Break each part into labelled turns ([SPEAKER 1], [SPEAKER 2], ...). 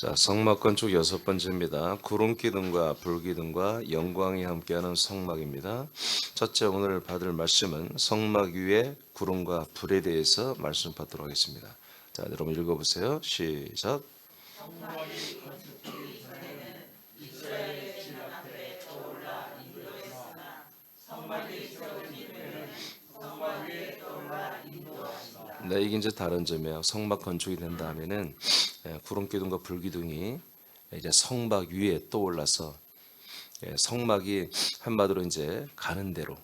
[SPEAKER 1] 자, 성막 건축 여섯 번째입니다. 구름 기둥과 불 기둥과 영광이 함께하는 성막입니다. 첫째 오늘 받을 말씀은 성막 위에 구름과 불에 대해서 말씀 받도록 하겠습니다. 자, 여러분 읽어보세요. 시작. 네, 이게 이제 다른 점이에요. 성막 건축이 된 다음에는 구름 기둥과 불 기둥이 이제 성막 위에 떠올라서 성막이 한마디로 이제 가는 대로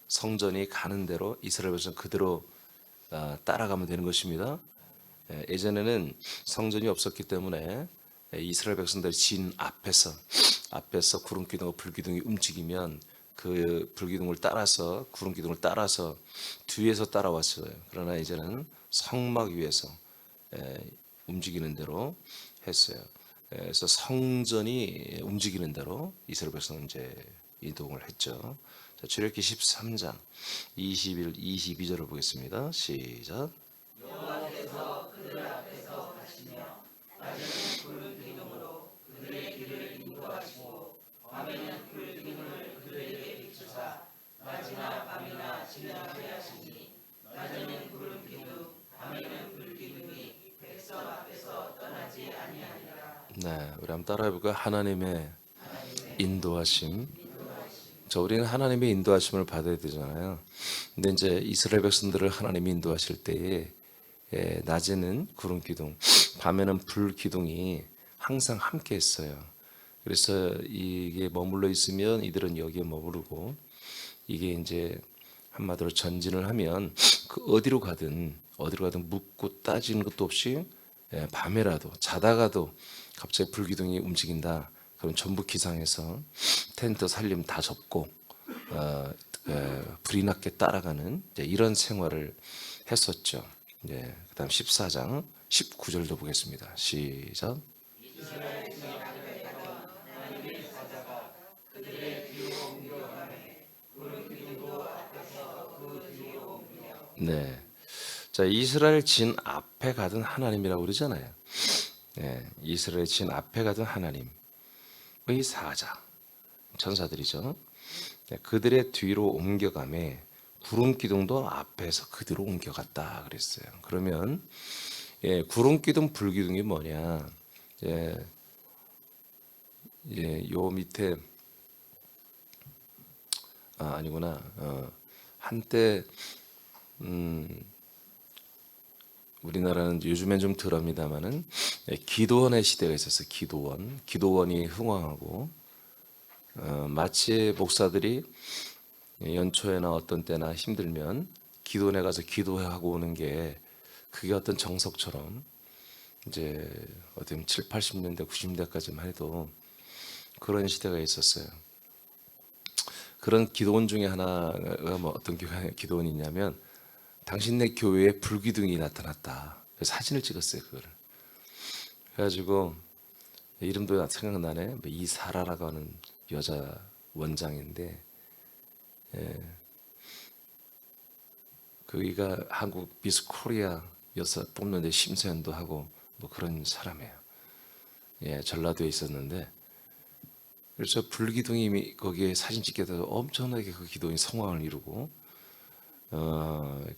[SPEAKER 1] 성전이 가는 대로 이스라엘 백성 그대로 따라가면 되는 것입니다. 예전에는 성전이 없었기 때문에 이스라엘 백성들이 진 앞에서 구름 기둥과 불 기둥이 움직이면 그 불 기둥을 따라서 구름 기둥을 따라서 뒤에서 따라왔어요. 그러나 이제는 성막 위에서 움직이는 대로 했어요. 그래서 성전이 움직이는 대로 이스라엘 백성은 이제 이동을 했죠. 자, 출애굽기 13장 21, 22절을 보겠습니다. 시작. 네, 우리 한번 따라해볼까요? 하나님의 인도하심. 저 우리는 하나님의 인도하심을 받아야 되잖아요. 근데 이제 이스라엘 백성들을 하나님이 인도하실 때에 낮에는 구름 기둥, 밤에는 불 기둥이 항상 함께 했어요. 그래서 이게 머물러 있으면 이들은 여기에 머무르고 이게 이제 한마디로 전진을 하면 그 어디로 가든 묻고 따지는 것도 없이 밤에라도 자다가도 갑자기 불기둥이 움직인다. 그럼 전부 기상해서 텐트 살림 다 접고 불이 났게 따라가는 이런 생활을 했었죠. 그다음 14장 19절도 보겠습니다. 시작. 네. 자, 이스라엘 진 앞에 가던 하나님이라고 그러잖아요. 이스라엘 진 앞에 가던 하나님의 사자, 천사들이죠. 그들의 뒤로 옮겨가매 구름 기둥도 앞에서 그대로 옮겨갔다 그랬어요. 그러면 구름 기둥, 불 기둥이 뭐냐? 요 밑에 아니구나. 한때 우리나라는 요즘엔 좀 덜합니다만은 기도원의 시대가 있었어요. 기도원이 흥왕하고 마치 목사들이 연초에나 어떤 때나 힘들면 기도원에 가서 기도하고 오는 게 그게 어떤 정석처럼 이제 어떻게 7, 80년대, 90년대까지만 해도 그런 시대가 있었어요. 그런 기도원 중에 하나가 뭐 어떤 기도원이냐면 당신네 교회에 불기둥이 나타났다. 그래서 사진을 찍었어요. 그거를. 그래가지고 이름도 생각나네. 이사라라고 하는 여자 원장인데 그이가 한국 미스 코리아 여사 뽑는데 심사위원도 하고 뭐 그런 사람이에요. 전라도에 있었는데 그래서 불기둥이 거기에 사진 찍게 돼서 엄청나게 그 기둥이 성황을 이루고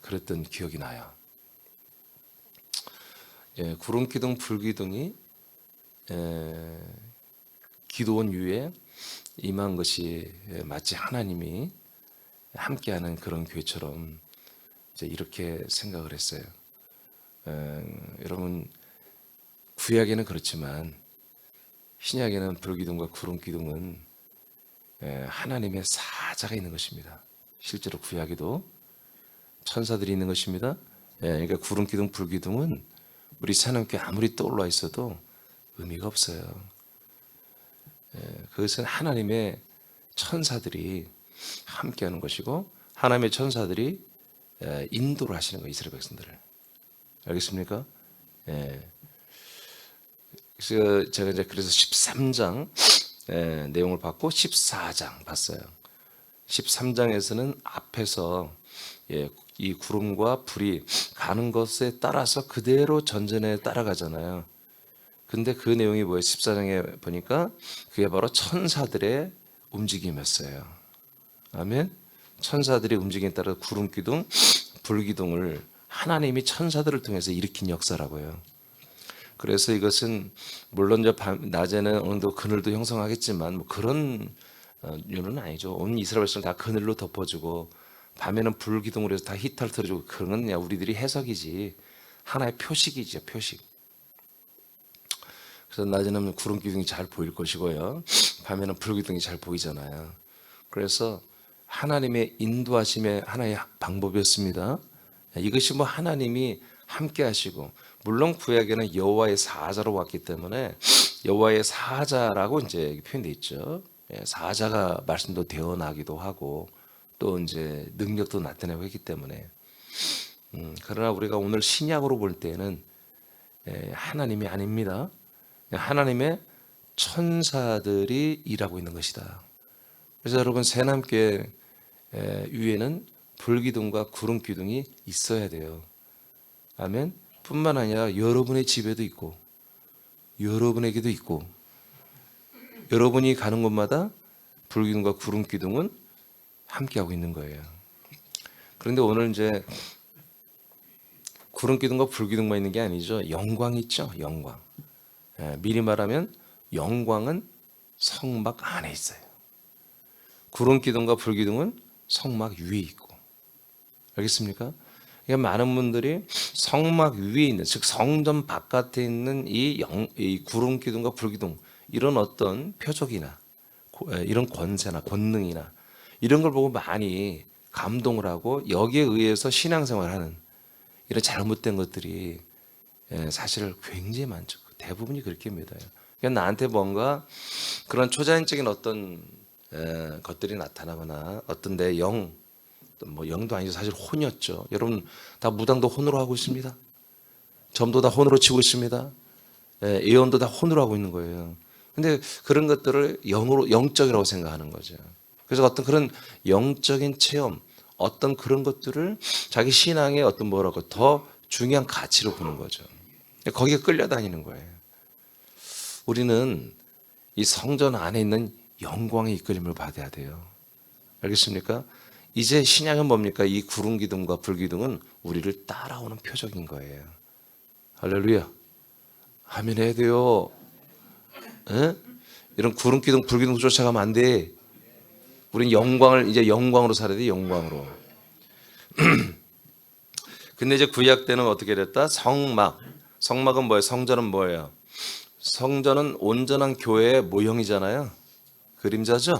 [SPEAKER 1] 그랬던 기억이 나요. 구름 기둥, 불 기둥이 기도원 위에 임한 것이 마치 하나님이 함께하는 그런 교회처럼 이제 이렇게 생각을 했어요. 여러분 구약에는 그렇지만 신약에는 불 기둥과 구름 기둥은 하나님의 사자가 있는 것입니다. 실제로 구약에도 천사들이 있는 것입니다. 그러니까 구름 기둥, 불 기둥은 우리 하나님께 아무리 떠올라 있어도 의미가 없어요. 그것은 하나님의 천사들이 함께하는 것이고 하나님의 천사들이 인도를 하시는 거예요. 이스라엘 백성들을. 알겠습니까? 그래서 제가 이제 그래서 13장 내용을 받고 14장 봤어요. 13장에서는 앞에서 이 구름과 불이 가는 것에 따라서 그대로 전전에 따라가잖아요. 근데 그 내용이 뭐예요? 14장에 보니까 그게 바로 천사들의 움직임이었어요. 아멘. 천사들의 움직임에 따라 구름 기둥, 불 기둥을 하나님이 천사들을 통해서 일으킨 역사라고요. 그래서 이것은 물론 이제 낮에는 어느 정도 그늘도 형성하겠지만 뭐 그런 이유는 아니죠. 온 이스라엘 백성을 다 그늘로 덮어주고 밤에는 불 기둥으로 해서 다 히터를 틀어주고 그런 건 그냥 우리들이 해석이지 하나의 표식이죠. 표식. 그래서 낮에는 구름 기둥이 잘 보일 것이고요. 밤에는 불 기둥이 잘 보이잖아요. 그래서 하나님의 인도하심의 하나의 방법이었습니다. 이것이 뭐 하나님이 함께 하시고 물론 구약에는 여호와의 사자로 왔기 때문에 여호와의 사자라고 이제 표현되어 있죠. 사자가 말씀도 되어나기도 하고 또 이제 능력도 나타내고 했기 때문에 그러나 우리가 오늘 신약으로 볼 때는 하나님이 아닙니다. 하나님의 천사들이 일하고 있는 것이다. 그래서 여러분 새남교회 위에는 불기둥과 구름 기둥이 있어야 돼요. 아멘. 뿐만 아니라 여러분의 집에도 있고 여러분에게도 있고 여러분이 가는 곳마다 불기둥과 구름 기둥은 함께하고 있는 거예요. 그런데 오늘 이제 구름 기둥과 불 기둥만 있는 게 아니죠. 영광이 있죠. 영광. 미리 말하면 영광은 성막 안에 있어요. 구름 기둥과 불 기둥은 성막 위에 있고. 알겠습니까? 그러니까 많은 분들이 성막 위에 있는, 즉 성전 바깥에 있는 이 구름 기둥과 불 기둥 이런 어떤 표적이나 이런 권세나 권능이나 이런 걸 보고 많이 감동을 하고 여기에 의해서 신앙생활하는 이런 잘못된 것들이 사실 굉장히 많죠. 대부분이 그렇게 믿어요. 그러니까 나한테 뭔가 그런 초자연적인 어떤 것들이 나타나거나 어떤 내 영, 뭐 영도 아니죠. 사실 혼이었죠. 여러분 다 무당도 혼으로 하고 있습니다. 점도 다 혼으로 치고 있습니다. 예언도 다 혼으로 하고 있는 거예요. 근데 그런 것들을 영적이라고 생각하는 거죠. 그래서 어떤 그런 영적인 체험, 어떤 그런 것들을 자기 신앙의 어떤 뭐라고 더 중요한 가치로 보는 거죠. 거기에 끌려다니는 거예요. 우리는 이 성전 안에 있는 영광의 이끌림을 받아야 돼요. 알겠습니까? 이제 신약은 뭡니까? 이 구름 기둥과 불 기둥은 우리를 따라오는 표적인 거예요. 할렐루야. 아멘 해야 돼요. 에? 이런 구름 기둥, 불 기둥 쫓아가면 안 돼. 우린 영광을 이제 영광으로 살아야 돼. 영광으로. 근데 이제 구약 때는 어떻게 됐다? 성막. 성막은 뭐예요? 성전은 뭐예요? 성전은 온전한 교회의 모형이잖아요. 그림자죠.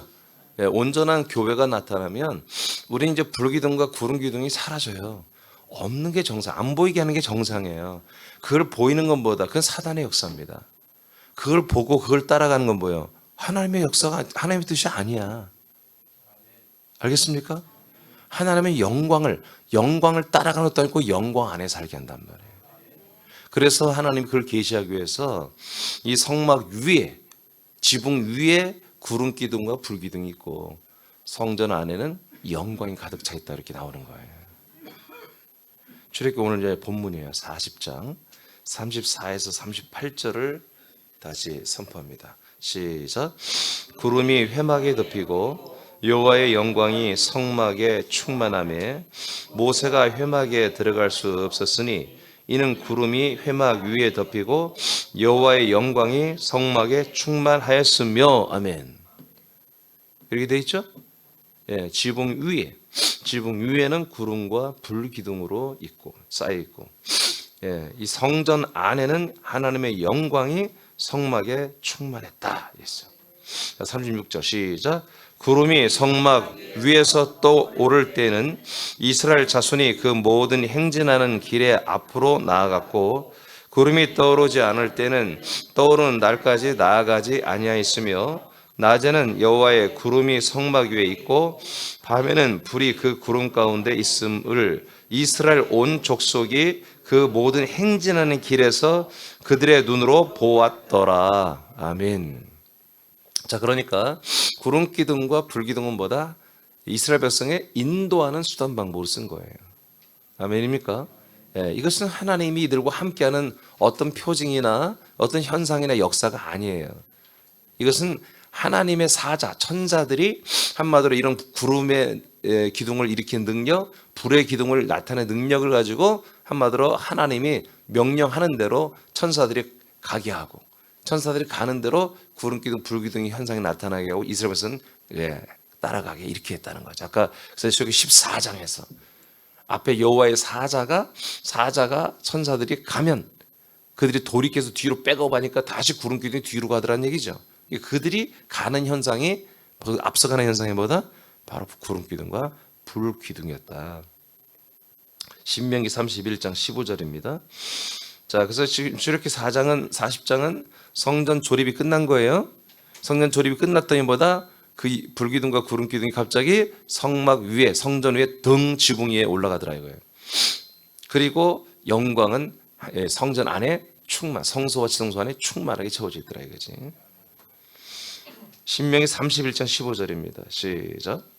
[SPEAKER 1] 온전한 교회가 나타나면 우리 이제 불기둥과 구름 기둥이 사라져요. 없는 게 정상, 안 보이게 하는 게 정상이에요. 그걸 보이는 건 뭐다? 그건 사단의 역사입니다. 그걸 보고 그걸 따라가는 건 뭐예요? 하나님의 역사가 하나님의 뜻이 아니야. 알겠습니까? 하나님의 영광을 따라가는 것도 아니고 영광 안에 살게 한단 말이에요. 그래서 하나님 그걸 계시하기 위해서 이 성막 위에 지붕 위에 구름 기둥과 불 기둥이 있고 성전 안에는 영광이 가득 차 있다 이렇게 나오는 거예요. 출애굽기 오늘 이제 본문이에요. 40장 34에서 38절을 다시 선포합니다. 시작. 구름이 회막에 덮이고 여호와의 영광이 성막에 충만하며 모세가 회막에 들어갈 수 없었으니 이는 구름이 회막 위에 덮이고 여호와의 영광이 성막에 충만하였으며. 아멘. 이렇게 돼 있죠? 지붕 위에는 구름과 불 기둥으로 있고 쌓여 있고, 이 성전 안에는 하나님의 영광이 성막에 충만했다. 있어. 36절 시작. 구름이 성막 위에서 또 오를 때는 이스라엘 자손이 그 모든 행진하는 길에 앞으로 나아갔고 구름이 떠오르지 않을 때는 떠오르는 날까지 나아가지 아니하였으며 낮에는 여호와의 구름이 성막 위에 있고 밤에는 불이 그 구름 가운데 있음을 이스라엘 온 족속이 그 모든 행진하는 길에서 그들의 눈으로 보았더라. 아멘. 자, 그러니까 구름 기둥과 불 기둥은 이스라엘 백성의 인도하는 수단 방법을 쓴 거예요. 아멘입니까? 이것은 하나님이 이들과 함께하는 어떤 표징이나 어떤 현상이나 역사가 아니에요. 이것은 하나님의 사자, 천사들이 한마디로 이런 구름의 기둥을 일으키는 능력, 불의 기둥을 나타내는 능력을 가지고 한마디로 하나님이 명령하는 대로 천사들이 가게 하고, 천사들이 가는 대로 구름 기둥, 불 기둥이 현상이 나타나게 하고 이스라엘 백성은 따라가게 이렇게 했다는 거죠. 아까 그래서 14장에서 앞에 여호와의 사자가 천사들이 가면 그들이 돌이켜서 뒤로 백업하니까 다시 구름 기둥이 뒤로 가더라는 얘기죠. 그들이 가는 현상이 앞서가는 현상이 뭐다? 바로 구름 기둥과 불 기둥이었다. 신명기 31장 15절입니다. 자, 그래서 지금 출애굽기 40장은 성전 조립이 끝난 거예요. 성전 조립이 끝났더니 뭐다? 그 불기둥과 구름 기둥이 갑자기 성막 위에, 성전 위에 등 지붕 위에 올라가더라 이거예요. 그리고 영광은 성전 안에 성소와 지성소 안에 충만하게 채워져 있더라 이거지. 신명기 31장 15절입니다. 시작.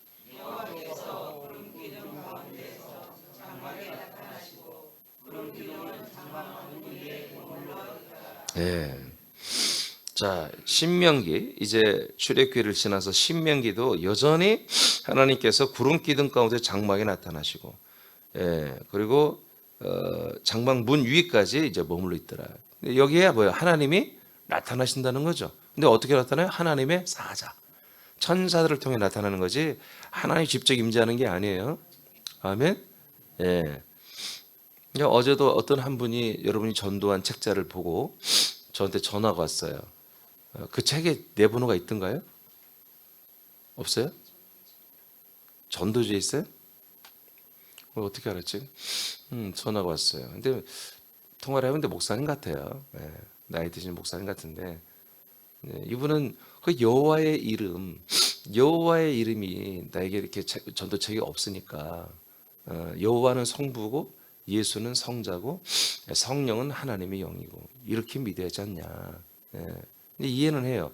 [SPEAKER 1] 자, 신명기 이제 출애굽기를 지나서 신명기도 여전히 하나님께서 구름 기둥 가운데 장막에 나타나시고, 그리고 장막 문 위까지 이제 머물러 있더라. 여기에 뭐야? 하나님이 나타나신다는 거죠. 근데 어떻게 나타나요? 하나님의 사자, 천사들을 통해 나타나는 거지 하나님 직접 임재하는 게 아니에요. 아멘. 어제도 어떤 한 분이 여러분이 전도한 책자를 보고 저한테 전화가 왔어요. 그 책에 내 번호가 있던가요? 없어요? 전도지에 있어요? 어떻게 알았지? 전화가 왔어요. 근데 통화를 해봤는데 목사님 같아요. 나이 드신 목사님 같은데, 이분은 그 여호와의 이름이 나에게 이렇게 전도책이 없으니까, 여호와는 성부고 예수는 성자고 성령은 하나님의 영이고 이렇게 믿어야지 않냐. 근데 이해는 해요.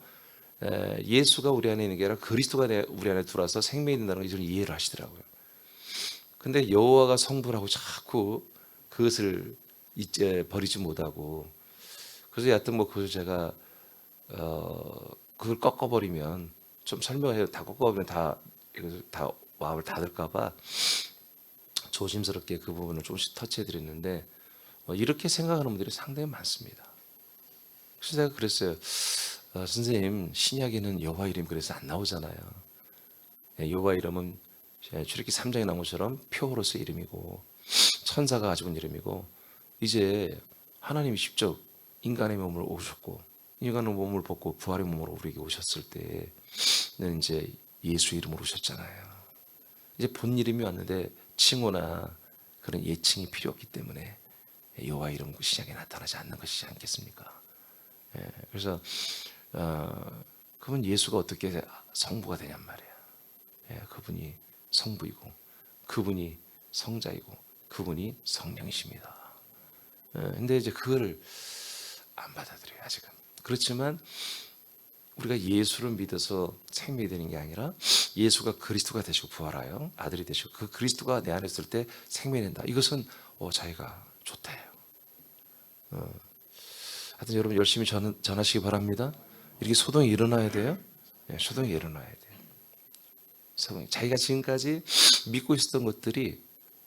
[SPEAKER 1] 예수가 우리 안에 있는 게 아니라 그리스도가 우리 안에 들어와서 생명이 된다는 걸 이해를 하시더라고요. 근데 여호와가 성부라고 자꾸 그것을 버리지 못하고, 그래서 여하튼 뭐 그걸 제가 그걸 꺾어버리면 좀 설명해요. 다 꺾어버리면 다 마음을 닫을까봐 조심스럽게 그 부분을 조금씩 터치해드렸는데, 이렇게 생각하는 분들이 상당히 많습니다. 그래서 제가 그랬어요. 선생님, 신약에는 여호와 이름 그래서 안 나오잖아요. 여호와 이름은 출애굽기 3장에 나온 것처럼 표로서의 이름이고 천사가 가지고 있는 이름이고, 이제 하나님이 직접 인간의 몸을 오셨고 인간의 몸을 벗고 부활의 몸으로 우리에게 오셨을 때는 이제 예수 이름으로 오셨잖아요. 이제 본 이름이 왔는데 칭호나 그런 예칭이 필요 없기 때문에 여호와 이름 신약에 나타나지 않는 것이지 않겠습니까? 그래서 그분 예수가 어떻게 성부가 되냔 말이에요. 그분이 성부이고 그분이 성자이고 그분이 성령이십니다. 근데 이제 그걸 안 받아들여요 아직은. 그렇지만 우리가 예수를 믿어서 생명이 되는 게 아니라 예수가 그리스도가 되시고 부활하여 아들이 되시고 그 그리스도가 내 안에 있을 때 생명이 된다. 이것은 자기가 좋대요. 하여튼 여러분 열심히 전하시기 바랍니다. 이렇게 소동이 일어나야 돼요. 소동이 일어나야 돼요. 자기가 지금까지 믿고 있었던 것들이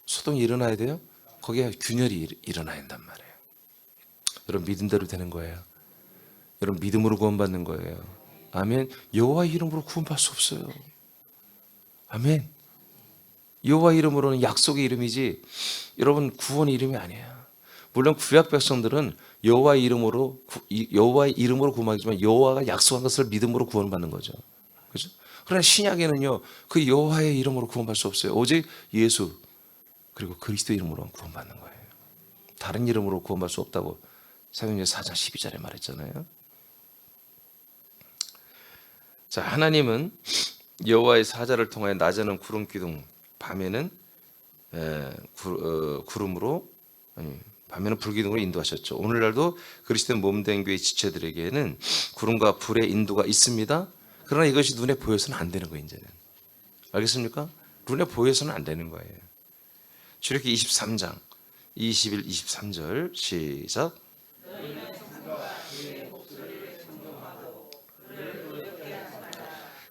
[SPEAKER 1] 소동이 일어나야 돼요. 거기에 균열이 일어나야 한단 말이에요. 여러분 믿음대로 되는 거예요. 여러분 믿음으로 구원받는 거예요. 아멘. 여호와 이름으로 구원받을 수 없어요. 아멘. 여호와 이름으로는 약속의 이름이지 여러분 구원의 이름이 아니에요. 물론 구약 백성들은 여호와의 이름으로 구원하지만 여호와가 약속한 것을 믿음으로 구원받는 거죠. 그렇죠? 그러나 신약에는요 그 여호와의 이름으로 구원받을 수 없어요. 오직 예수 그리고 그리스도 이름으로 구원받는 거예요. 다른 이름으로 구원받을 수 없다고 사도행전 4장 12절에 말했잖아요. 자, 하나님은 여호와의 사자를 통하여 낮에는 구름 기둥, 밤에는 밤에는 불 기둥으로 인도하셨죠. 오늘날도 그리스도의 몸된 교회 지체들에게는 구름과 불의 인도가 있습니다. 그러나 이것이 눈에 보여서는 안 되는 거예요. 이제는 알겠습니까? 눈에 보여서는 안 되는 거예요. 출애굽기 23장 21, 23절 시작.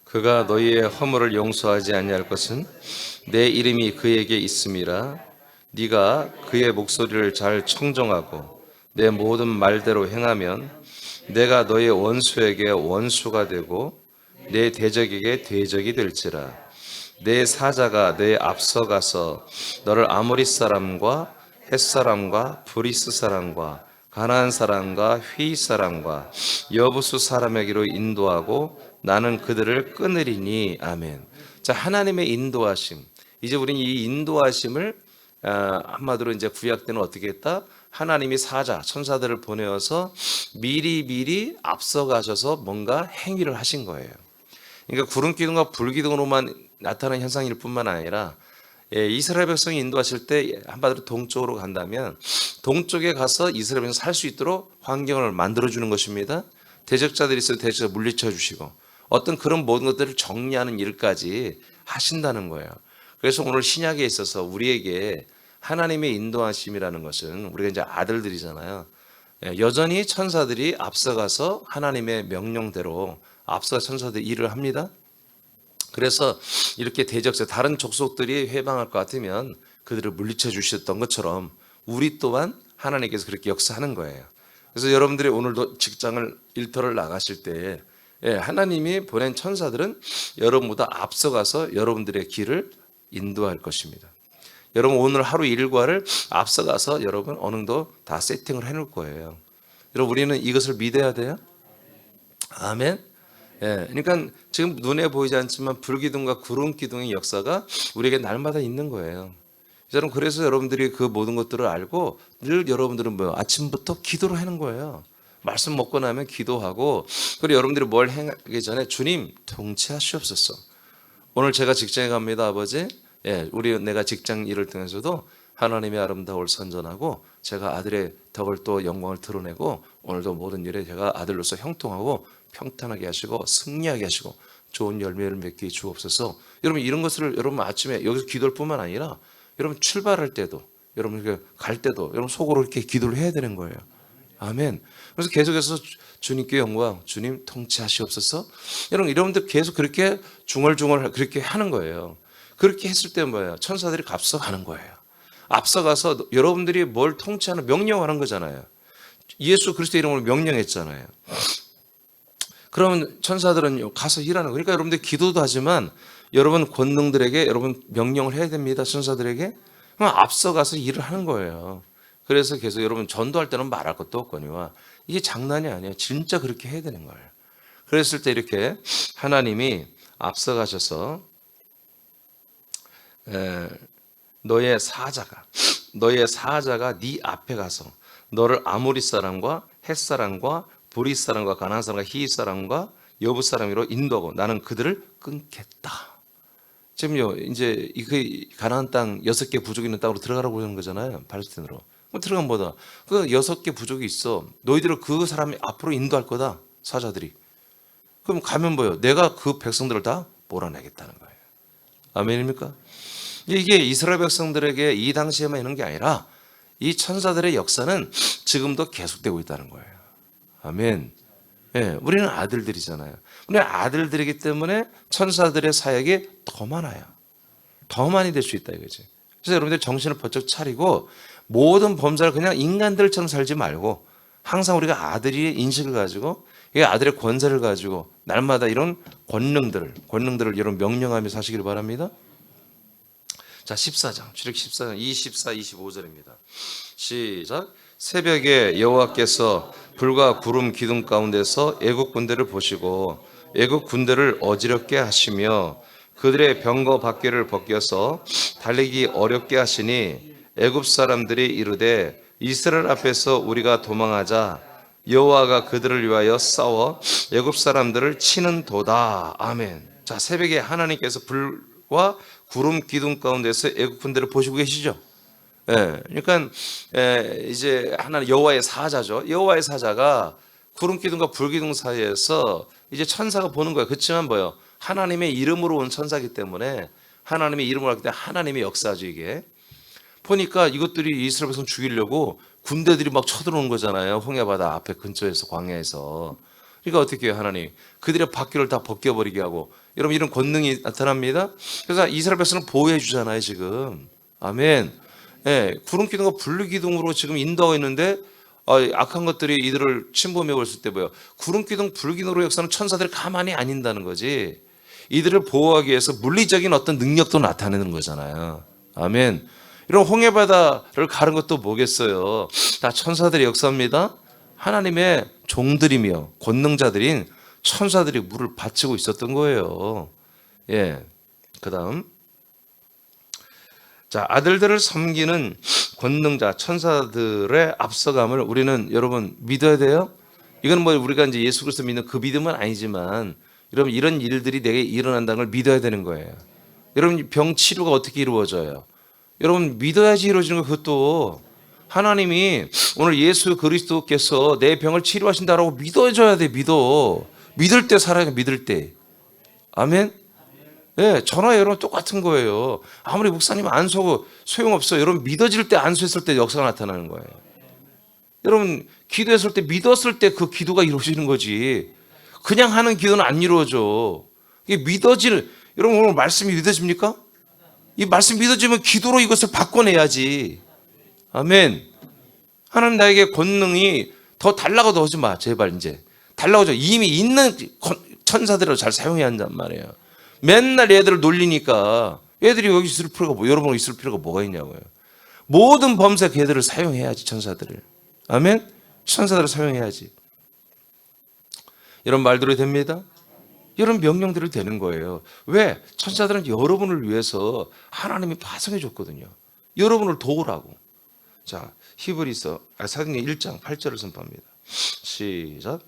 [SPEAKER 1] 그가 너희의 허물을 용서하지 아니할 것은 내 이름이 그에게 있음이라. 네가 그의 목소리를 잘 청정하고 내 모든 말대로 행하면 내가 너의 원수에게 원수가 되고 내 대적에게 대적이 될지라. 내 사자가 내 앞서가서 너를 아모리 사람과 헷 사람과 브리스 사람과 가나안 사람과 휘 사람과 여부수 사람에게로 인도하고 나는 그들을 끊으리니. 아멘. 자, 하나님의 인도하심. 이제 우리는 이 인도하심을 한마디로 이제 구약 때는 어떻게 했다? 하나님이 사자, 천사들을 보내어서 미리 앞서가셔서 뭔가 행위를 하신 거예요. 그러니까 구름 기둥과 불 기둥으로만 나타나는 현상일 뿐만 아니라 이스라엘 백성이 인도하실 때 한마디로 동쪽으로 간다면 동쪽에 가서 이스라엘 백성이 살 수 있도록 환경을 만들어주는 것입니다. 대적자들이 있어도 대적자 물리쳐 주시고 어떤 그런 모든 것들을 정리하는 일까지 하신다는 거예요. 그래서 오늘 신약에 있어서 우리에게 하나님의 인도하심이라는 것은 우리가 이제 아들들이잖아요. 여전히 천사들이 앞서가서 하나님의 명령대로 앞서 천사들이 일을 합니다. 그래서 이렇게 대적자 다른 족속들이 해방할 것 같으면 그들을 물리쳐 주셨던 것처럼 우리 또한 하나님께서 그렇게 역사하는 거예요. 그래서 여러분들이 오늘도 직장을 일터를 나가실 때 하나님이 보낸 천사들은 여러분보다 앞서가서 여러분들의 길을 인도할 것입니다. 여러분 오늘 하루 일과를 앞서가서 여러분 어느 정도 다 세팅을 해놓을 거예요. 여러분 우리는 이것을 믿어야 돼요. 아멘. 그러니까 지금 눈에 보이지 않지만 불기둥과 구름 기둥의 역사가 우리에게 날마다 있는 거예요. 여러분 그래서 여러분들이 그 모든 것들을 알고 늘 여러분들은 아침부터 기도를 하는 거예요. 말씀 먹고 나면 기도하고 그리고 여러분들이 뭘 행하기 전에 주님 통치하시옵소서. 오늘 제가 직장에 갑니다, 아버지. 내가 직장 일을 통해서도 하나님의 아름다움을 선전하고 제가 아들의 덕을 또 영광을 드러내고 오늘도 모든 일에 제가 아들로서 형통하고 평탄하게 하시고 승리하게 하시고 좋은 열매를 맺게 주옵소서. 여러분 이런 것을 여러분 아침에 여기서 기도할 뿐만 아니라 여러분 출발할 때도 여러분 갈 때도 여러분 속으로 이렇게 기도를 해야 되는 거예요. 아멘. 그래서 계속해서 주님께 영광, 주님 통치하시옵소서. 여러분들 계속 그렇게 중얼중얼 그렇게 하는 거예요. 그렇게 했을 때 뭐예요? 천사들이 앞서가는 거예요. 앞서가서 여러분들이 뭘 통치하는 명령하는 거잖아요. 예수 그리스도 이름으로 명령했잖아요. 그러면 천사들은 가서 일하는 거예요. 그러니까 여러분들 기도도 하지만 여러분 권능들에게 여러분 명령을 해야 됩니다. 천사들에게. 그럼 앞서가서 일을 하는 거예요. 그래서 계속 여러분 전도할 때는 말할 것도 없거니와 이게 장난이 아니에요. 진짜 그렇게 해야 되는 거예요. 그랬을 때 이렇게 하나님이 앞서가셔서 너의 사자가 네 앞에 가서 너를 아모리 사람과 헷 사람과 브리 사람과 가나안 사람과 히 사람과 여부 사람으로 인도하고 나는 그들을 끊겠다. 지금요 이제 그 가나안 땅 6개 부족이 있는 땅으로 들어가라고 하는 거잖아요. 팔레스타인으로. 들어가면 뭐다? 그 6개 부족이 있어. 너희들을 그 사람이 앞으로 인도할 거다. 사자들이. 그럼 가면 뭐예요? 내가 그 백성들을 다 몰아내겠다는 거예요. 아멘입니까? 이게 이스라엘 백성들에게 이 당시에만 있는 게 아니라 이 천사들의 역사는 지금도 계속되고 있다는 거예요. 아멘. 우리는 아들들이잖아요. 우리는 아들들이기 때문에 천사들의 사역이 더 많아요. 더 많이 될 수 있다 이거지. 그래서 여러분들 정신을 번쩍 차리고 모든 범사를 그냥 인간들처럼 살지 말고 항상 우리가 아들의 인식을 가지고 이 아들의 권세를 가지고 날마다 이런 권능들을 여러분 명령하며 사시기를 바랍니다. 자, 14장, 출애굽 14장 24, 25절입니다. 시작. 새벽에 여호와께서 불과 구름 기둥 가운데서 애국 군대를 보시고 애국 군대를 어지럽게 하시며 그들의 병거 바퀴를 벗겨서 달리기 어렵게 하시니 애굽 사람들이 이르되 이스라엘 앞에서 우리가 도망하자 여호와가 그들을 위하여 싸워 애굽 사람들을 치는 도다. 아멘. 자, 새벽에 하나님께서 불과 구름 기둥 가운데서 애국 군대를 보시고 계시죠. 그러니까 이제 하나는 여호와의 사자죠. 여호와의 사자가 구름 기둥과 불 기둥 사이에서 이제 천사가 보는 거예요. 그렇지만 뭐요? 하나님의 이름으로 온 천사이기 때문에 하나님의 이름으로 하기 때문에 하나님의 역사죠 이게. 보니까 이것들이 이스라엘 백성 죽이려고 군대들이 막 쳐들어오는 거잖아요. 홍해바다 앞에 근처에서 광야에서. 그러니까 어떻게 해요 하나님? 그들의 바퀴를 다 벗겨버리게 하고, 여러분 이런 권능이 나타납니다. 그래서 이스라엘 백성을 보호해 주잖아요 지금. 아멘. 예, 구름 기둥과 불 기둥으로 지금 인도하고 있는데 악한 것들이 이들을 침범해 왔을 때 뭐예요? 구름 기둥 불 기둥으로 역사는 천사들이 가만히 안 있다는 거지. 이들을 보호하기 위해서 물리적인 어떤 능력도 나타내는 거잖아요. 아멘. 이런 홍해바다를 가른 것도 뭐겠어요? 다 천사들의 역사입니다. 하나님의 종들이며 권능자들인 천사들이 물을 바치고 있었던 거예요. 예. 그다음, 자, 아들들을 섬기는 권능자 천사들의 앞서감을 우리는 여러분 믿어야 돼요. 이건 뭐 우리가 이제 예수 그리스도 믿는 그 믿음은 아니지만, 여러분 이런 일들이 내게 일어난다는 걸 믿어야 되는 거예요. 여러분 병 치료가 어떻게 이루어져요? 여러분 믿어야지 이루어지는 거. 그것도 하나님이 오늘 예수 그리스도께서 내 병을 치료하신다라고 믿어줘야 돼. 믿을 때 살아야 돼. 믿을 때. 아멘. 예, 전화 여러분 똑같은 거예요. 아무리 목사님 안수하고 소용없어요. 여러분 믿어질 때, 안수했을 때 역사가 나타나는 거예요. 여러분 기도했을 때, 믿었을 때 그 기도가 이루어지는 거지. 그냥 하는 기도는 안 이루어져. 이게 여러분 오늘 말씀이 믿어집니까? 이 말씀 믿어지면 기도로 이것을 바꿔내야지. 아멘. 하나님 나에게 권능이 더 달라고 하지 마. 제발 이제. 달라고 하죠. 이미 있는 천사들을 잘 사용해야 한단 말이에요. 맨날 얘들을 놀리니까 얘들이 여기 있을 필요가 여러분 있을 필요가 뭐가 있냐고요. 모든 범죄 걔들을 사용해야지, 천사들을. 아멘. 천사들을 사용해야지. 이런 말들이 됩니다. 이런 명령들이 되는 거예요. 왜? 천사들은 여러분을 위해서 하나님이 파송해 줬거든요. 여러분을 도우라고. 자, 히브리서 사도행전 1장 8절을 선포합니다. 시작.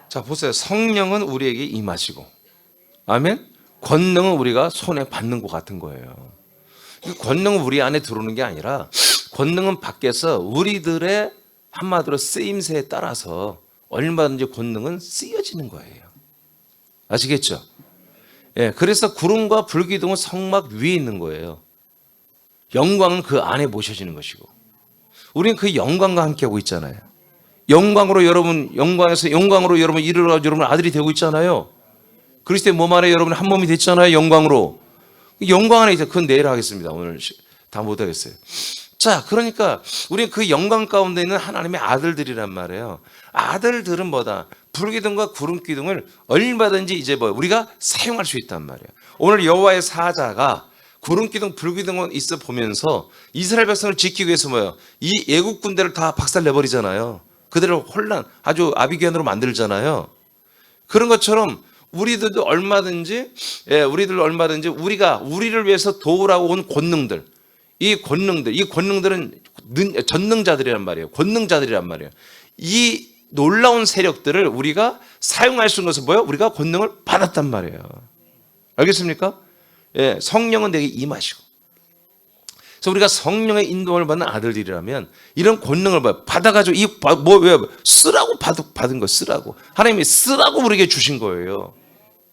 [SPEAKER 1] 자, 보세요. 성령은 우리에게 임하시고, 아멘. 권능은 우리가 손에 받는 것 같은 거예요. 권능은 우리 안에 들어오는 게 아니라, 권능은 밖에서 우리들의 한마디로 쓰임새에 따라서 얼마든지 권능은 쓰여지는 거예요. 아시겠죠? 예, 그래서 구름과 불기둥은 성막 위에 있는 거예요. 영광은 그 안에 모셔지는 것이고, 우리는 그 영광과 함께하고 있잖아요. 영광으로 여러분 이르러 여러분 아들이 되고 있잖아요. 그리스도의 몸 안에 여러분 한 몸이 됐잖아요. 영광으로. 영광 안에 있어요. 그건 내일 하겠습니다. 오늘 다 못하겠어요. 자, 그러니까 우리는 그 영광 가운데 있는 하나님의 아들들이란 말이에요. 아들들은 뭐다? 불기둥과 구름기둥을 얼마든지 이제 우리가 사용할 수 있단 말이에요. 오늘 여호와의 사자가 구름기둥, 불기둥은 있어 보면서 이스라엘 백성을 지키기 위해서 이 애국 군대를 다 박살내버리잖아요. 그들을 아주 아비규환으로 만들잖아요. 그런 것처럼 우리들도 얼마든지 우리를 위해서 도우라고 온 권능들, 이 권능들은 전능자들이란 말이에요. 권능자들이란 말이에요. 이 놀라운 세력들을 우리가 사용할 수 있는 것은 뭐예요? 우리가 권능을 받았단 말이에요. 알겠습니까? 예, 성령은 내게 임하시고. 그래서 우리가 성령의 인도를 받는 아들들이라면 이런 권능을 받아가지고 쓰라고 받은 거, 쓰라고. 하나님이 쓰라고 우리에게 주신 거예요.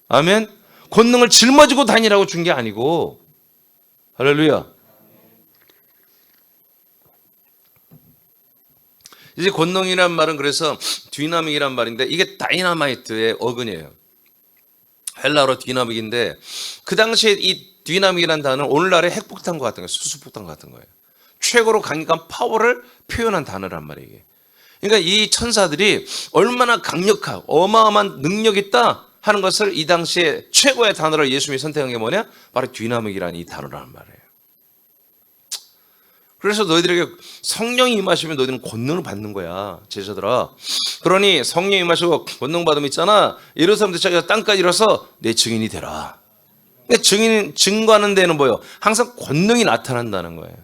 [SPEAKER 1] 아멘. 권능을 짊어지고 다니라고 준 게 아니고. 할렐루야. 이제 권능이란 말은 그래서 디나믹이란 말인데, 이게 다이나마이트의 어근이에요. 헬라어로 디나믹인데, 그 당시에 이 디나믹이라는 단어는 오늘날의 핵폭탄과 같은 거예요. 수소폭탄 같은 거예요. 최고로 강력한 파워를 표현한 단어란 말이에요. 이게. 그러니까 이 천사들이 얼마나 강력하고 어마어마한 능력이 있다 하는 것을 이 당시에 최고의 단어를 예수님이 선택한 게 뭐냐? 바로 디나믹이라는 이 단어라는 말이에요. 그래서 너희들에게 성령이 임하시면 너희들은 권능을 받는 거야, 제자들아. 그러니 성령이 임하시고 권능 받으면 있잖아, 예루살렘 시작해서 땅까지 일어서 내 증인이 되라. 증거하는 데는 뭐예요? 항상 권능이 나타난다는 거예요.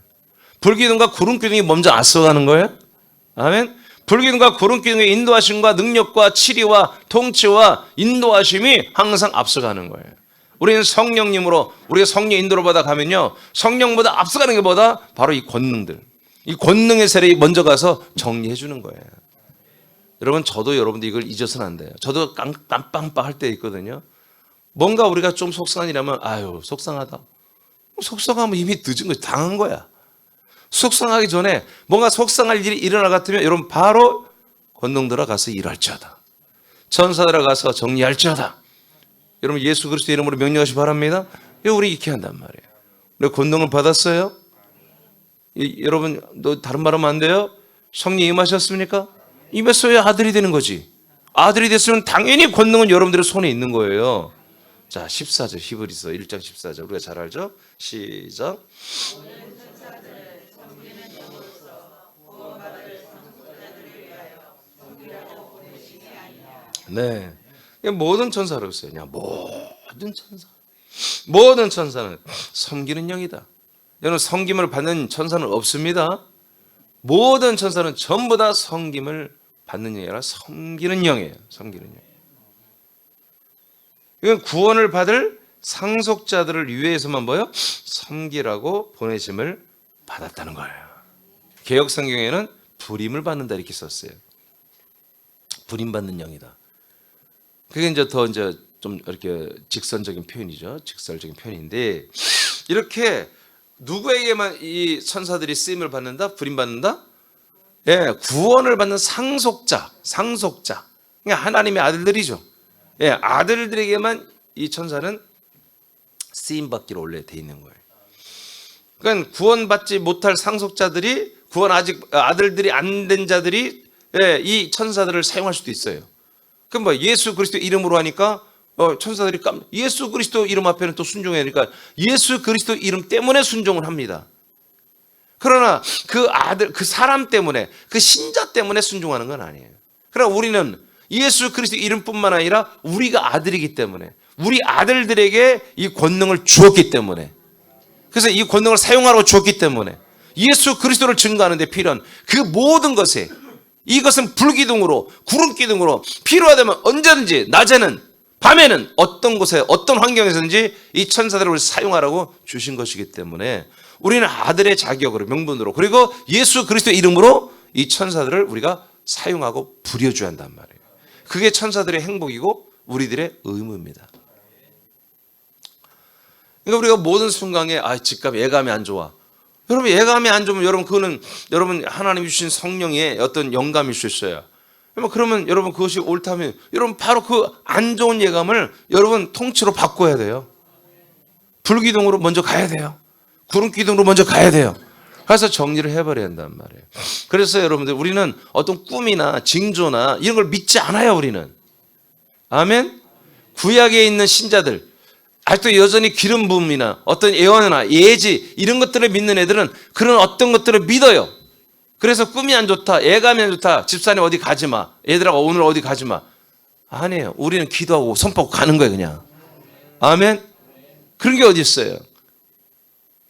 [SPEAKER 1] 불기둥과 구름기둥이 먼저 앞서가는 거예요. 아멘. 불기둥과 구름기둥의 인도하심과 능력과 치리와 통치와 인도하심이 항상 앞서가는 거예요. 우리는 성령님으로, 우리가 성령 인도를 받아 가면요, 성령보다 앞서가는 게 뭐다? 바로 이 권능들, 이 권능의 세력이 먼저 가서 정리해 주는 거예요. 여러분 저도 여러분들 이걸 잊어서는 안 돼요. 저도 깜빵빵 할 때 있거든요. 뭔가 우리가 좀 속상한 일하면 아유 속상하다. 속상하면 이미 늦은 거지. 당한 거야. 속상하기 전에 뭔가 속상할 일이 일어날 것 같으면 여러분 바로 권능 들어가서 일할지어다. 천사 들어가서 정리할지어다. 여러분 예수 그리스도 이름으로 명령하시 바랍니다. 우리 이렇게 한단 말이에요. 우리 권능을 받았어요? 여러분 너 다른 말 하면 안 돼요? 성령 임하셨습니까? 임했어야 아들이 되는 거지. 아들이 됐으면 당연히 권능은 여러분들의 손에 있는 거예요. 자 14절 히브리서 1장 14절 우리가 잘 알죠? 시작. 네, 모든 천사라고 했어요. 그냥 모든 천사. 모든 천사는 섬기는 영이다. 여러분 섬김을 받는 천사는 없습니다. 모든 천사는 전부 다 섬김을 받는 영이 아니라 섬기는 영이에요. 섬기는 영. 이건 구원을 받을 상속자들을 위해서만 뭐요? 섬기라고 보내심을 받았다는 거예요. 개역 성경에는 부림을 받는다 이렇게 썼어요. 부림 받는 영이다. 그게 이제 더 이제 좀 이렇게 직선적인 표현이죠. 직설적인 표현인데 이렇게 누구에게만 이 천사들이 쓰임을 받는다? 부림 받는다? 예, 구원을 받는 상속자. 그러니까 하나님의 아들들이죠. 예, 아들들에게만 이 천사는 쓰임 받기로 원래 돼 있는 거예요. 그러니까 구원받지 못할 상속자들이 구원 아직 아들들이 안 된 자들이 예, 이 천사들을 사용할 수도 있어요. 그럼 뭐 예수 그리스도 이름으로 하니까 천사들이 예수 그리스도 이름 앞에는 또 순종해야 하니까 예수 그리스도 이름 때문에 순종을 합니다. 그러나 그 아들, 그 사람 때문에, 그 신자 때문에 순종하는 건 아니에요. 그러나 우리는 예수 그리스도 이름뿐만 아니라 우리가 아들이기 때문에 우리 아들들에게 이 권능을 주었기 때문에 그래서 이 권능을 사용하라고 주었기 때문에 예수 그리스도를 증거하는 데 필요한 그 모든 것에 이것은 불기둥으로 구름기둥으로 필요하다면 언제든지 낮에는 밤에는 어떤 곳에 어떤 환경에서든지 이 천사들을 사용하라고 주신 것이기 때문에 우리는 아들의 자격으로 명분으로 그리고 예수 그리스도의 이름으로 이 천사들을 우리가 사용하고 부려줘야 한단 말이에요. 그게 천사들의 행복이고 우리들의 의무입니다. 그러니까 우리가 모든 순간에 직감 예감이 안 좋아. 여러분 예감이 안 좋으면 여러분 그거는 여러분 하나님이 주신 성령의 어떤 영감일 수 있어요. 그러면 여러분 그것이 옳다면 여러분 바로 그 안 좋은 예감을 여러분 통째로 바꿔야 돼요. 불기둥으로 먼저 가야 돼요. 구름기둥으로 먼저 가야 돼요. 그래서 정리를 해버려야 한단 말이에요. 그래서 여러분들 우리는 어떤 꿈이나 징조나 이런 걸 믿지 않아요. 우리는 아멘. 구약에 있는 신자들 아직도 여전히 기름 부음이나 어떤 예언이나 예지 이런 것들을 믿는 애들은 그런 어떤 것들을 믿어요. 그래서 꿈이 안 좋다, 예감이 안 좋다, 집사님 어디 가지 마, 얘들아 오늘 어디 가지 마. 아니에요. 우리는 기도하고 선포하고 가는 거예요 그냥. 아멘. 그런 게 어디 있어요.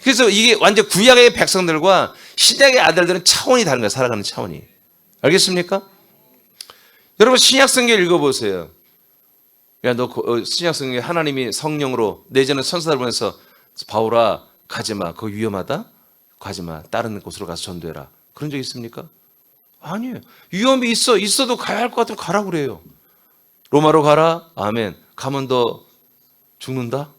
[SPEAKER 1] 그래서 이게 완전 구약의 백성들과 신약의 아들들은 차원이 다른 거예요. 살아가는 차원이. 알겠습니까? 여러분 신약 성경 읽어보세요. 야, 너 신약 성경에 하나님이 성령으로 내전에 천사들 보내서 바울아 가지마. 그거 위험하다. 가지마. 다른 곳으로 가서 전도해라. 그런 적 있습니까? 아니에요. 위험이 있어도 가야 할 것 같으면 가라 그래요. 로마로 가라. 아멘. 가면 너 죽는다.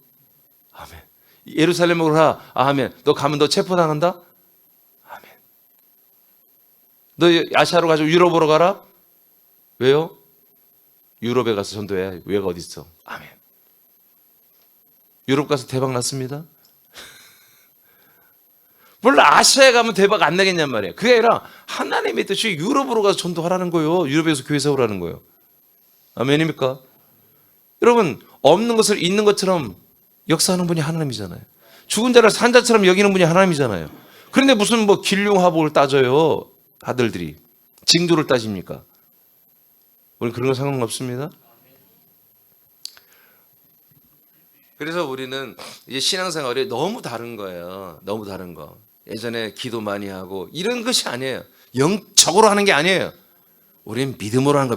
[SPEAKER 1] 아멘. 예루살렘으로 가라. 아멘. 너 가면 너 체포당한다. 아멘. 너 아시아로 가지고 유럽으로 가라. 왜요? 유럽에 가서 전도해. 왜가 어디 있어? 아멘. 유럽 가서 대박 났습니다. 물론 아시아에 가면 대박 안 나겠냔 말이에요. 그게 아니라 하나님의 뜻이 유럽으로 가서 전도하라는 거예요. 유럽에서 교회 세우라는 거예요. 아멘입니까? 여러분 없는 것을 있는 것처럼 역사하는 분이 하나님이잖아요. 죽은 자를 산 자처럼 여기는 분이 하나님이잖아요. 그런데 무슨 뭐 길륭하복을 따져요. 아들들이 징조를 따집니까? 우리 그런 거 상관없습니다. 그래서 우리는 이제 신앙생활이 너무 다른 거예요. 너무 다른 거. 예전에 기도 많이 하고 이런 것이 아니에요. 영적으로 하는 게 아니에요. 우리는 믿음으로 하는 거.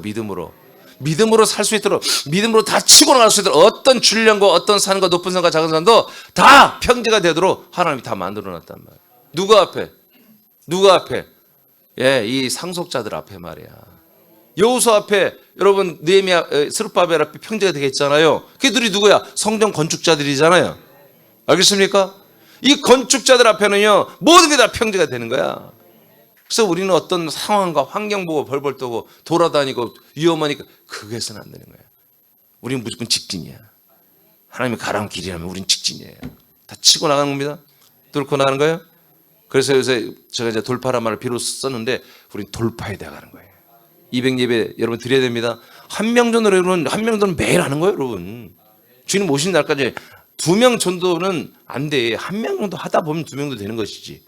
[SPEAKER 1] 믿음으로 살 수 있도록 믿음으로 다 치고 나갈 수 있도록 어떤 줄령과 어떤 산과 높은 산과 작은 산도 다 평지가 되도록 하나님이 다 만들어 놨단 말이에요. 누구 앞에? 예, 이 상속자들 앞에 말이야. 여호수아 앞에 여러분 느헤미야, 스룹바벨 앞에 평지가 되겠잖아요. 그들이 누구야? 성전 건축자들이잖아요. 알겠습니까? 이 건축자들 앞에는요 모든 게 다 평지가 되는 거야. 그래서 우리는 어떤 상황과 환경 보고 벌벌 떠고 돌아다니고 위험하니까 그거 해서는 안 되는 거야. 우리는 무조건 직진이야. 하나님이 가라는 길이라면 우린 직진이에요. 다 치고 나가는 겁니다. 뚫고 나가는 거예요. 그래서 요새 제가 이제 돌파란 말을 비로소 썼는데 우린 돌파해 나가는 거예요. 200예배 여러분 드려야 됩니다. 한명전도로 여러분, 한명전도는 매일 하는 거예요, 여러분. 주님 오신 날까지 2명 전도는 안 돼. 1명 정도 하다 보면 2명도 되는 것이지.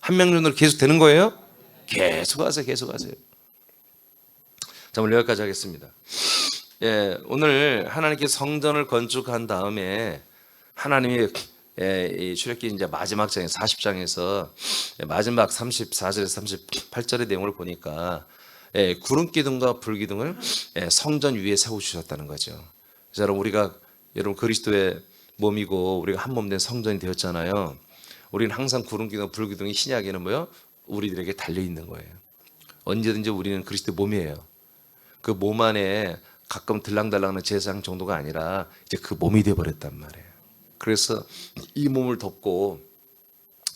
[SPEAKER 1] 1명 전도로 계속 되는 거예요? 계속 하세요, 계속 하세요. 자, 오늘 여기까지 하겠습니다. 예, 오늘 하나님께 성전을 건축한 다음에 하나님이 이 출애굽기 이제 마지막 장에 40장에서 마지막 34절에서 38절의 내용을 보니까 구름 기둥과 불 기둥을 성전 위에 세우셨다는 거죠. 그래서 여러분 우리가 여러분 그리스도의 몸이고 우리가 한 몸 된 성전이 되었잖아요. 우리는 항상 구름 기둥, 불 기둥이 신약에는 뭐요? 우리들에게 달려 있는 거예요. 언제든지 우리는 그리스도의 몸이에요. 그 몸 안에 가끔 들랑달랑하는 제사장 정도가 아니라 이제 그 몸이 되어 버렸단 말이에요. 그래서 이 몸을 덮고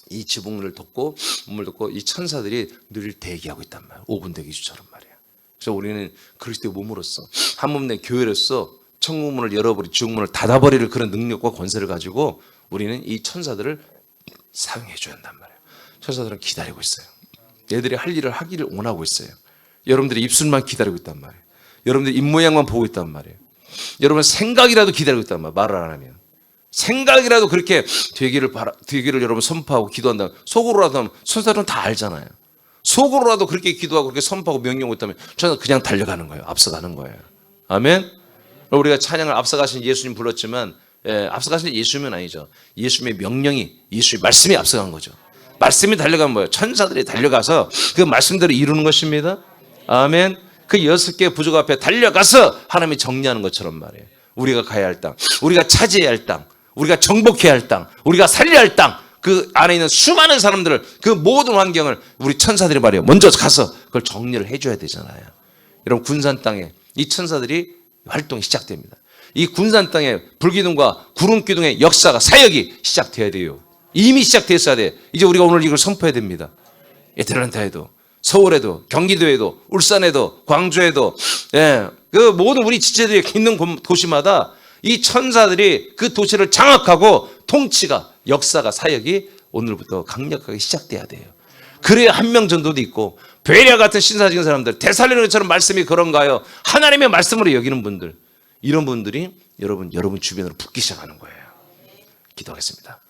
[SPEAKER 1] 이 지붕을 덮고 몸을 덮고 이 천사들이 늘 대기하고 있단 말이에요. 5분 대기주처럼 말이에요. 그래서 우리는 그리스도의 몸으로서 한 몸 내 교회로서 천국문을 열어버리고 지옥문을 닫아버릴 그런 능력과 권세를 가지고 우리는 이 천사들을 사용해 줘야 한단 말이에요. 천사들은 기다리고 있어요. 얘들이 할 일을 하기를 원하고 있어요. 여러분들의 입술만 기다리고 있단 말이에요. 여러분들 입모양만 보고 있단 말이에요. 여러분 생각이라도 기다리고 있단 말이에요. 말을 안 하면 생각이라도 그렇게 되기를 여러분 선포하고 기도한다. 속으로라도 하면 천사들은 다 알잖아요. 속으로라도 그렇게 기도하고 그렇게 선포하고 명령하고 있다면 저는 그냥 달려가는 거예요. 앞서가는 거예요. 아멘. 우리가 찬양을 앞서가신 예수님 불렀지만 앞서가신 예수님은 아니죠. 예수님의 명령이 예수의 말씀이 앞서간 거죠. 말씀이 달려가면 뭐예요? 천사들이 달려가서 그 말씀대로 이루는 것입니다. 아멘. 그 6개 부족 앞에 달려가서 하나님이 정리하는 것처럼 말이에요. 우리가 가야 할 땅, 우리가 차지해야 할 땅, 우리가 정복해야 할 땅, 우리가 살려야 할 땅, 그 안에 있는 수많은 사람들을 그 모든 환경을 우리 천사들이 말이에요. 먼저 가서 그걸 정리를 해줘야 되잖아요. 여러분 군산 땅에 이 천사들이 활동이 시작됩니다. 이 군산 땅에 불기둥과 구름기둥의 역사가 사역이 시작돼야 돼요. 이미 시작됐어야 돼. 이제 우리가 오늘 이걸 선포해야 됩니다. 애틀랜타에도 서울에도 경기도에도 울산에도 광주에도 그 모든 우리 지체들이 있는 도시마다 이 천사들이 그 도시를 장악하고 통치가 역사가 사역이 오늘부터 강력하게 시작돼야 돼요. 그래야 한명 전도도 있고 베레아 같은 신사적인 사람들 데살로니가처럼 말씀이 그런가요? 하나님의 말씀으로 여기는 분들 이런 분들이 여러분 주변으로 붙기 시작하는 거예요. 기도하겠습니다.